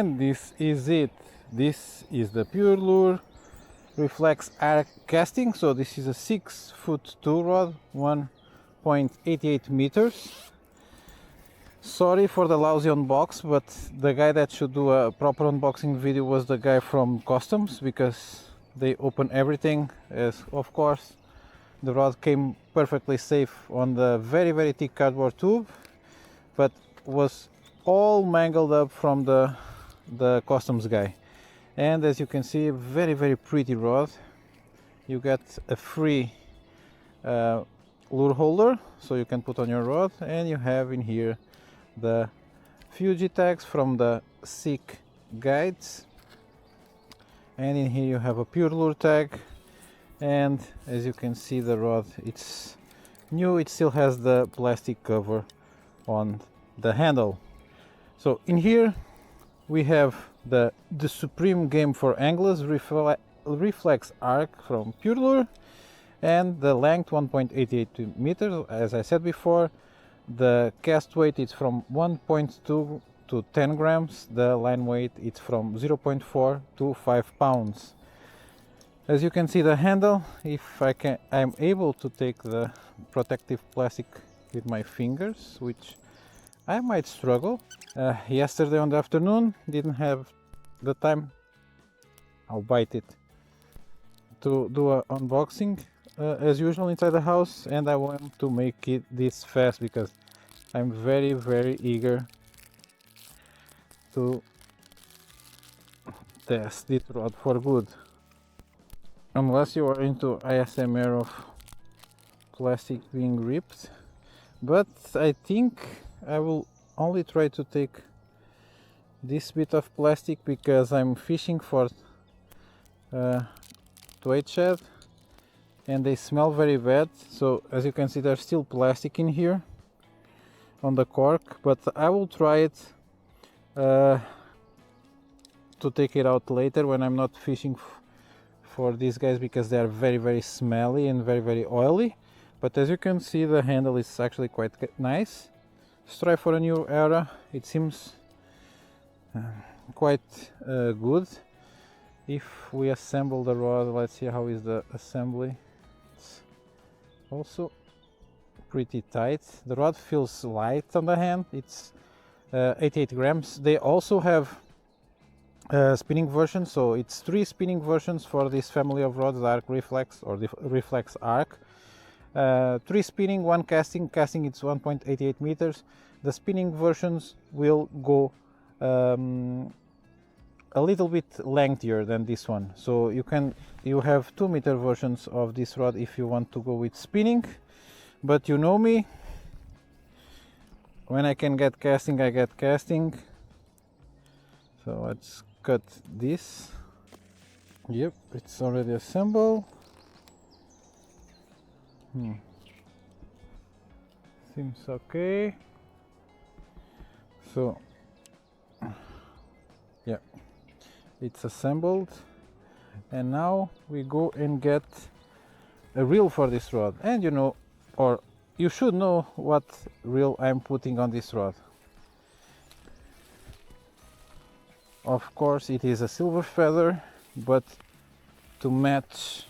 And this is it. This is the Purelure Reflex arc casting. So this is a 6'2" rod, 1.88 meters. Sorry for the lousy unbox, but the guy that should do a proper unboxing video was the guy from customs, because they open everything. As of course the rod came perfectly safe on the very thick cardboard tube, but was all mangled up from the customs guy. And as you can see, very pretty rod. You get a free lure holder, so you can put on your rod, and you have in here the Fuji tags from the SICK guides, and in here you have a Purelure tag. And as you can see, the rod, it's new, it still has the plastic cover on the handle. So in here we have the supreme game for anglers Reflex arc from Purelure, and the length 1.88 meters, as I said before. The cast weight is from 1.2 to 10 grams. The line weight is from 0.4 to 5 pounds. As you can see, the handle, if I'm able to take the protective plastic with my fingers, which I might struggle. Yesterday on the afternoon, didn't have the time, I'll bite it, to do an unboxing as usual inside the house, and I want to make it this fast because I'm very eager to test this rod for good. Unless you are into ASMR of plastic being ripped, but I think I will only try to take this bit of plastic because I'm fishing for twait shad and they smell very bad. So as you can see, there's still plastic in here on the cork, but I will try it to take it out later when I'm not fishing for these guys, because they are very smelly and very oily. But as you can see, the handle is actually quite nice. Let's try for a new era. It seems quite good. If we assemble the rod, let's see how is the assembly. It's also pretty tight. The rod feels light on the hand. It's 88 grams. They also have spinning version, so it's 3 spinning versions for this family of rods, the Arc Reflex or the Reflex Arc. 3 spinning, 1 casting. Casting it's 1.88 meters. The spinning versions will go a little bit lengthier than this one, so you have 2-meter versions of this rod if you want to go with spinning. But you know me, when I can get casting, I get casting. So let's cut this. Yep, it's already assembled. Seems okay. So yeah, it's assembled, and now we go and get a reel for this rod. And you know, or you should know what reel I'm putting on this rod. Of course it is a Silverfeather, but to match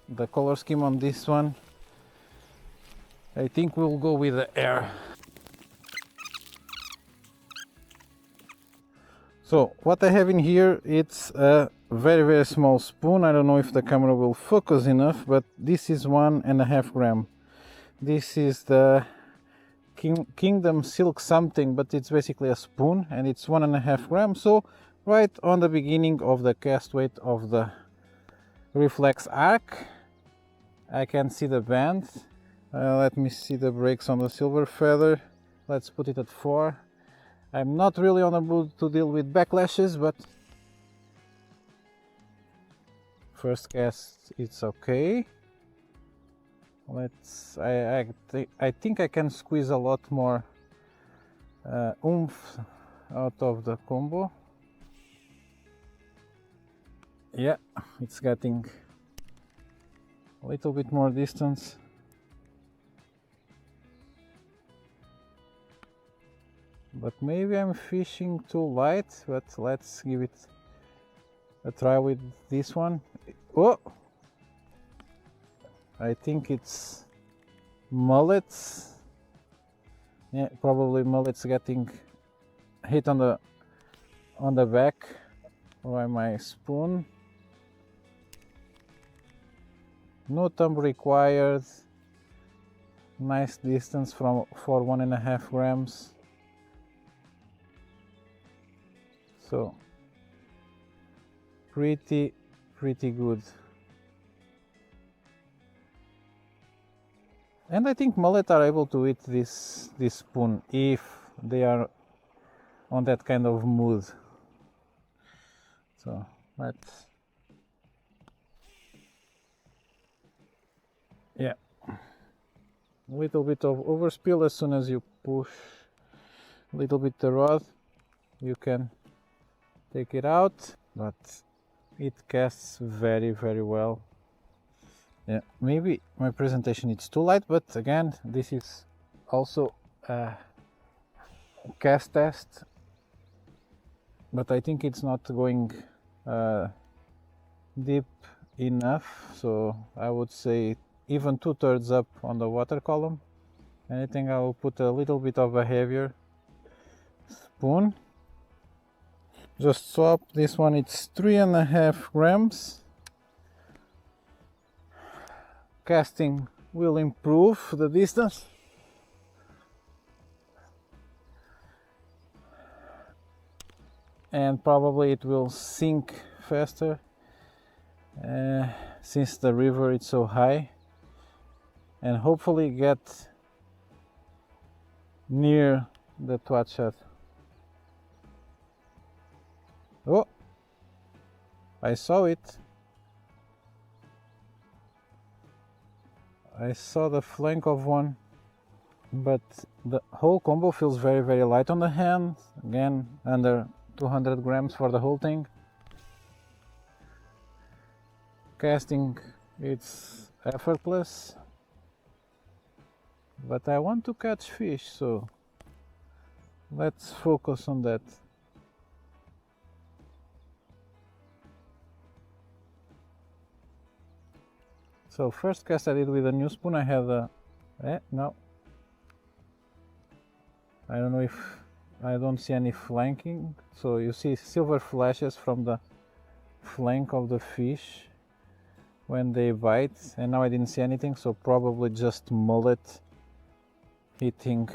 the color scheme on this one, I think we'll go with the air. So what I have in here, it's a very small spoon. I don't know if the camera will focus enough, but this is 1.5 gram. This is the Kingdom Silk something, but it's basically a spoon, and it's 1.5 grams. So right on the beginning of the cast weight of the Reflex Arc, I can see the band. Let me see the brakes on the Silverfeather. Let's put it at 4. I'm not really on the mood to deal with backlashes, but first cast it's okay. Let's. I think I can squeeze a lot more oomph out of the combo. Yeah, it's getting a little bit more distance. but maybe I'm fishing too light, but let's give it a try with this one. Oh, I think it's mullets. Yeah, probably mullets getting hit on the back by my spoon. No thumb required. Nice distance for 1.5 grams. So pretty good. And I think mullet are able to eat this spoon if they are on that kind of mood. So let's, yeah, a little bit of overspill. As soon as you push a little bit the rod, you can take it out, but it casts very well. Yeah, maybe my presentation is too light, but again, this is also a cast test, but I think it's not going deep enough, so I would say even 2/3 up on the water column. And I think I will put a little bit of a heavier spoon. Just swap this one, it's 3.5 grams. Casting will improve the distance. And probably it will sink faster since the river is so high, and hopefully get near the twat shot. Oh, I saw it. I saw the flank of one, but the whole combo feels very light on the hand. Again, under 200 grams for the whole thing. Casting, it's effortless, but I want to catch fish, so let's focus on that. So first cast I did with a new spoon. I had a no, I don't know if I don't see any flanking, so you see silver flashes from the flank of the fish when they bite, and now I didn't see anything, so probably just mullet hitting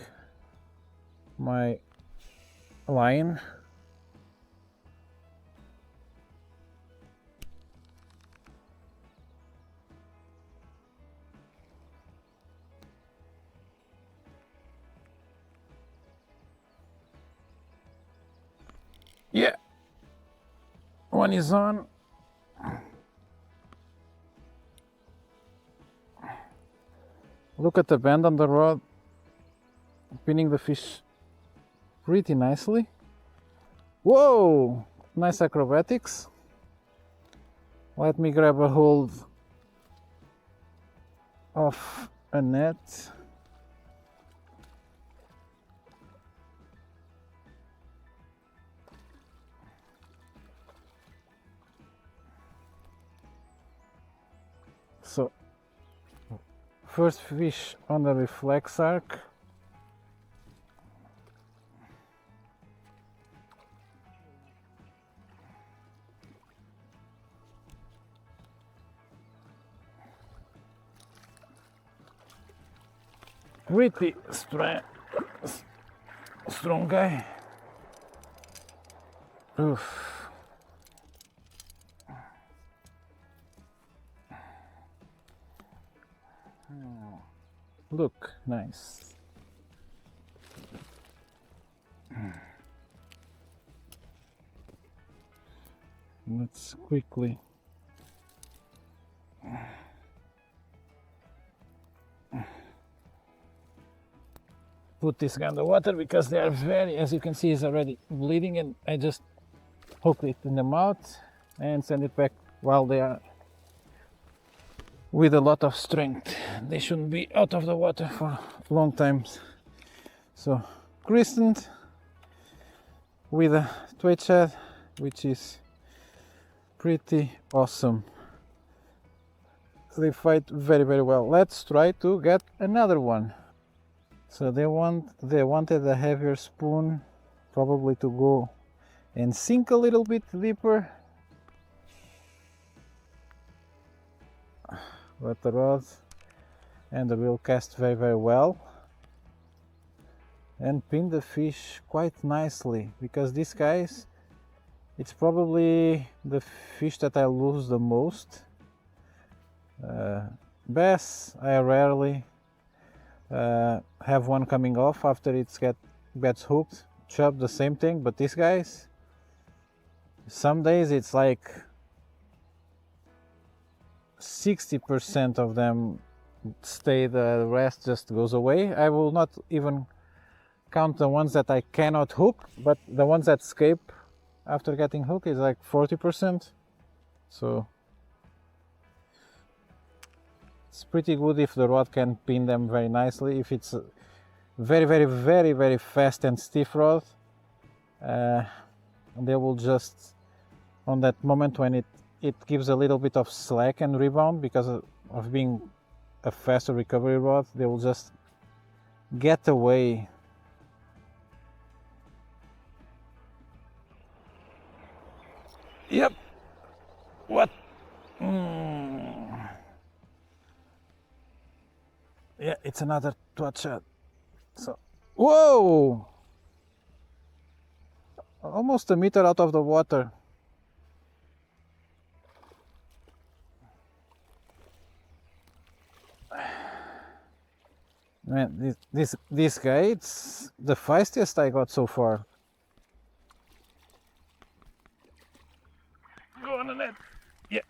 my line. Yeah, one is on. Look at the bend on the rod, pinning the fish pretty nicely. Whoa, nice acrobatics. Let me grab a hold of a net. So, first fish on the Reflex arc. Pretty strong guy. Oof. Look, nice. Let's quickly put this guy in the water, because they are very, as you can see, is already bleeding, and I just hook it in the mouth and send it back while they are with a lot of strength. They shouldn't be out of the water for long times. So, christened, with a twitch shed, which is pretty awesome. They fight very well. Let's try to get another one. So they wanted a heavier spoon, probably to go and sink a little bit deeper. But the rod and the reel cast very well and pin the fish quite nicely, because these guys, it's probably the fish that I lose the most. Bass, I rarely have one coming off after it gets hooked. Chub, the same thing, but these guys, some days it's like 60% of them stay, the rest just goes away. I will not even count the ones that I cannot hook, but the ones that escape after getting hooked is like 40%. So it's pretty good if the rod can pin them very nicely. If it's a very fast and stiff rod, they will just, on that moment when it gives a little bit of slack and rebound because of being a faster recovery rod, they will just get away. Yep. What? Yeah, it's another twat shot. So, whoa! Almost a meter out of the water. Man, this guy, it's the fastest I got so far. Go on the net. Yeah.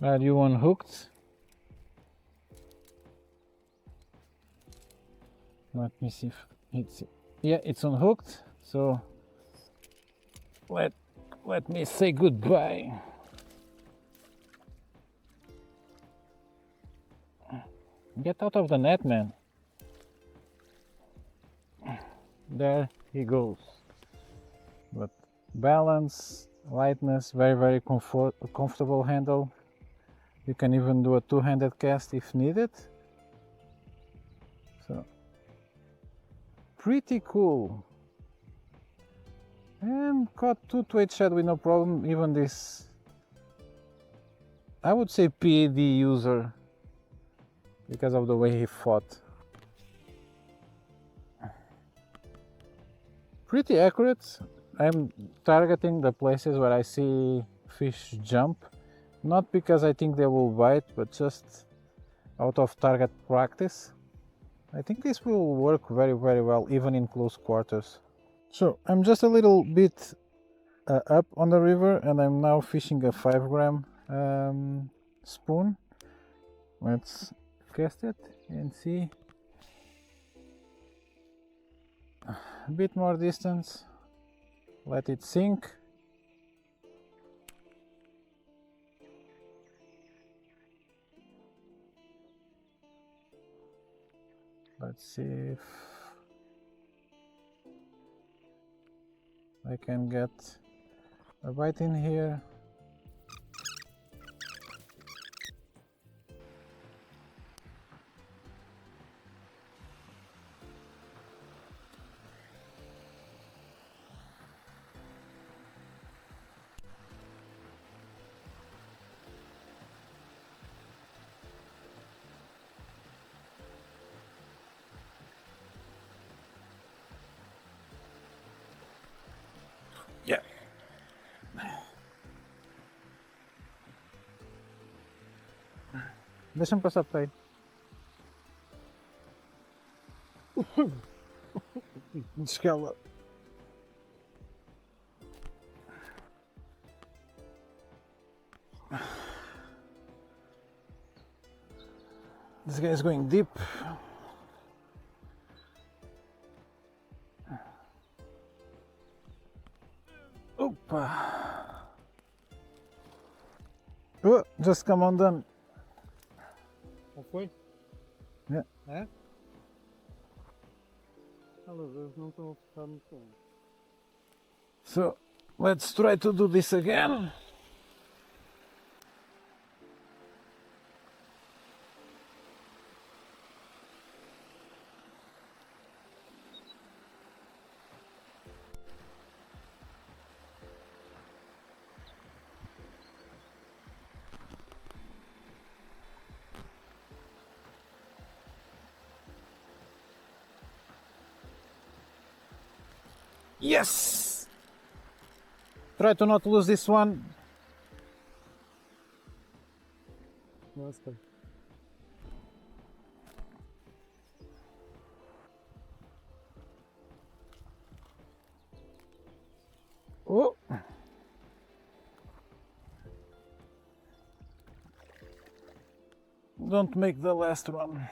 Are you unhooked? Let me see if it's, yeah, it's unhooked. So let me say goodbye. Get out of the net, man. There he goes. But balance, lightness, very comfortable handle. You can even do a two-handed cast if needed. So pretty cool. And caught two twitch shad with no problem. Even this, I would say, PAD user, because of the way he fought. Pretty accurate. I'm targeting the places where I see fish jump, not because I think they will bite, but just out of target practice. I think this will work very well, even in close quarters. So I'm just a little bit up on the river, and I'm now fishing a 5-gram spoon. Let's cast it and see. A bit more distance, let it sink. Let's see if I can get a bite in here. Yeah. Deixa-me passar por aí. Escala. This guy is going deep. Opa. Oh, just come undone. Já foi? Yeah. É? Elas não estão a ficar muito bem. So let's try to do this again. Yes! Try to not lose this one. Nossa. Oh. Don't make the last one.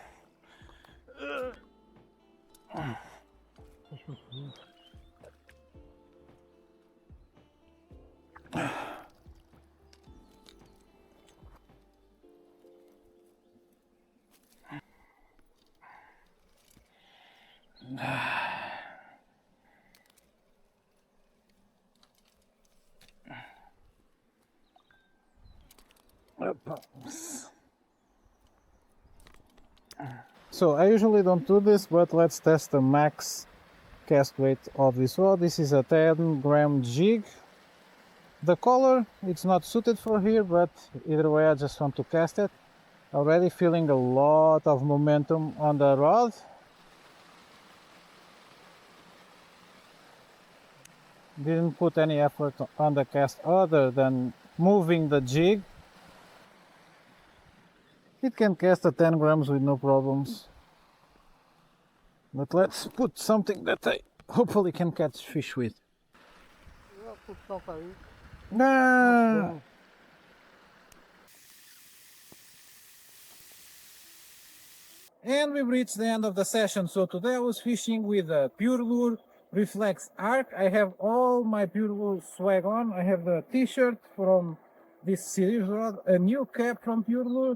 So I usually don't do this, but let's test the max cast weight of this rod. This is a 10-gram jig. The color, it's not suited for here, but either way I just want to cast it. Already feeling a lot of momentum on the rod. Didn't put any effort on the cast other than moving the jig. It can cast at 10 grams with no problems. But let's put something that I hopefully can catch fish with. Ah! And we've reached the end of the session. So today I was fishing with a Purelure Reflex Arc. I have all my Purelure swag on. I have the t-shirt from this series rod, a new cap from Purelure,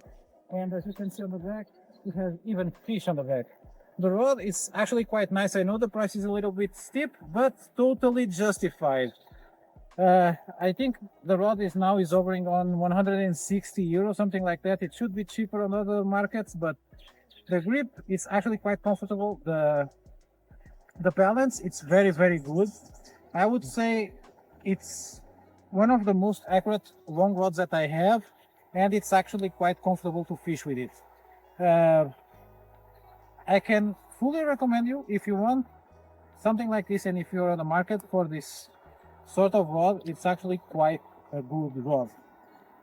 and as you can see on the back, it has even fish on the back. The rod is actually quite nice. I know the price is a little bit steep, but totally justified. I think the rod is hovering on 160 euros, something like that. It should be cheaper on other markets, but the grip is actually quite comfortable. The balance, it's very, very good. I would say it's one of the most accurate long rods that I have, and it's actually quite comfortable to fish with it. I can fully recommend you if you want something like this, and if you're on the market for this sort of rod, it's actually quite a good rod.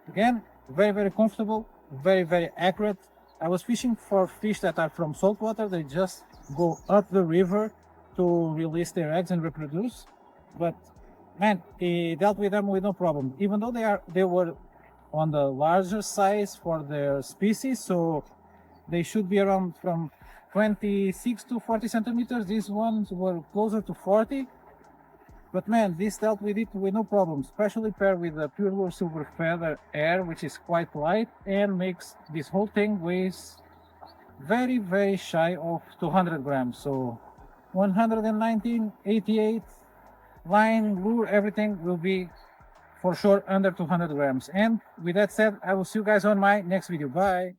Again, very, very comfortable, very, very accurate. I was fishing for fish that are from saltwater. They just go up the river to release their eggs and reproduce. But man, he dealt with them with no problem. Even though they were on the larger size for their species, so they should be around from 26 to 40 centimeters. These ones were closer to 40. But man, this dealt with it with no problem, especially paired with the Purelure Silverfeather Air, which is quite light and makes this whole thing weighs very, very shy of 200 grams. So 119, 88, line, lure, everything will be for sure under 200 grams. And with that said, I will see you guys on my next video. Bye.